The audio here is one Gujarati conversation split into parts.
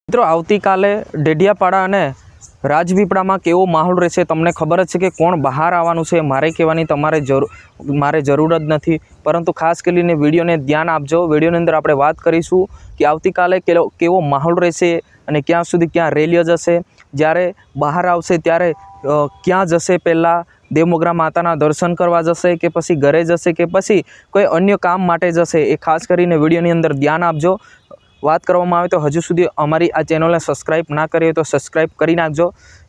મિત્રો આવતીકાલે ડેડિયાપાડા અને રાજપીપળામાં કેવો માહોલ રહેશે તમને ખબર જ છે કે કોણ બહાર આવવાનું છે મારે કહેવાની મારે જરૂર જ નથી, પરંતુ ખાસ કરીને વિડીયોને ધ્યાન આપજો। વિડીયોની અંદર આપણે વાત કરીશું કે આવતીકાલે કેવો માહોલ રહેશે અને ક્યાં સુધી ક્યાં રેલીઓ જશે, જ્યારે બહાર આવશે ત્યારે ક્યાં જશે, પહેલાં દેવમોગરા માતાના દર્શન કરવા જશે કે પછી ઘરે જશે કે પછી કોઈ અન્ય કામ માટે જશે, એ ખાસ કરીને વિડીયોની અંદર ધ્યાન આપજો। વાત કરવામાં આવે તો હજુ સુધી અમારી આ ચેનલને સબસ્ક્રાઈબ ના કરી હોય તો સબસ્ક્રાઈબ કરી નાખજો।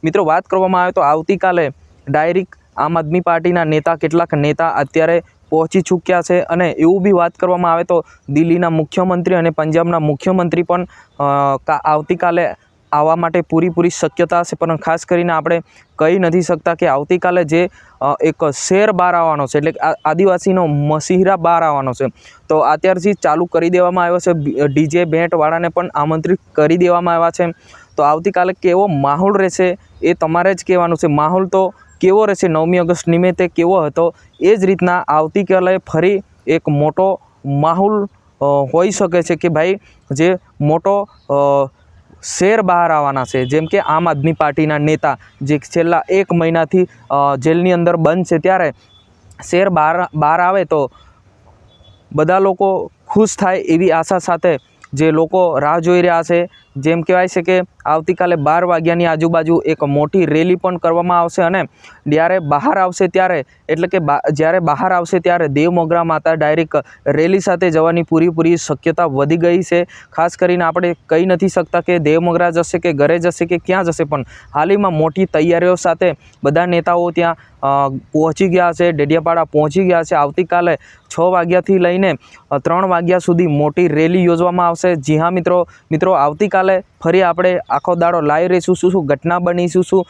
મિત્રો વાત કરવામાં આવે તો આવતીકાલે ડાયરેક્ટ આમ આદમી પાર્ટીના નેતા કેટલાક નેતા અત્યારે પહોંચી ચૂક્યા છે અને એવું બી વાત કરવામાં આવે તો દિલ્હીના મુખ્યમંત્રી અને પંજાબના મુખ્યમંત્રી પણ આવતીકાલે આવવા માટે પૂરી શક્યતા છે, પણ ખાસ કરીને આપણે કહી નથી શકતા કે આવતીકાલે જે એક શેર બહાર આવવાનો છે, એટલે આદિવાસીનો મસીહરા બહાર આવવાનો છે, તો અત્યારથી ચાલુ કરી દેવામાં આવ્યો છે। ડીજે બેન્ડવાળાને પણ આમંત્રિત કરી દેવામાં આવ્યા છે। તો આવતીકાલે કેવો માહોલ રહેશે એ તમારે જ કહેવાનું છે। માહોલ તો કેવો રહેશે 9મી ઓગસ્ટ નિમિત્તે કેવો હતો, એ જ રીતના આવતીકાલે ફરી એક મોટો માહોલ હોઈ શકે છે કે ભાઈ જે મોટો શેર બહાર આવવાના છે, જેમ કે આમ આદમી પાર્ટીના નેતા જે છેલ્લા 1 મહિનાથી જેલની અંદર બંધ છે, ત્યારે શેર બહાર આવે તો બધા લોકો ખુશ થાય એવી આશા સાથે જે લોકો રાહ જોઈ રહ્યા છે। જેમ કહેવાય છે કે આવતીકાલે 12 વાગ્યાની આજુબાજુ એક મોટી રેલી પણ કરવામાં આવશે અને જ્યારે બહાર આવશે ત્યારે એટલે કે જ્યારે બહાર આવશે ત્યારે દેવમોગરા માતા ડાયરેક્ટ રેલી સાથે જવાની પૂરી શક્યતા વધી ગઈ છે। ખાસ કરીને આપણે કહી નથી શકતા કે દેવમોગરા જશે કે ઘરે જશે કે ક્યાં જશે, પણ હાલમાં મોટી તૈયારીઓ સાથે બધા નેતાઓ ત્યાં પહોંચી ગયા છે, ડેડિયાપાડા પહોંચી ગયા છે। આવતીકાલે 6 વાગ્યાથી લઈને 3 વાગ્યા સુધી મોટી રેલી યોજવામાં આવશે। જી હા મિત્રો આવતીકાલે ફરી આપણે આખો દાડો લાઈવ રહીશું, શું ઘટના બની, શું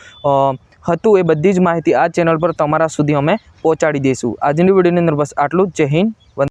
હતું, એ બધી જ માહિતી આ ચેનલ પર તમારા સુધી અમે પહોંચાડી દઈશું। આજની વિડીયોની અંદર બસ આટલું જ। જય હિન્દ।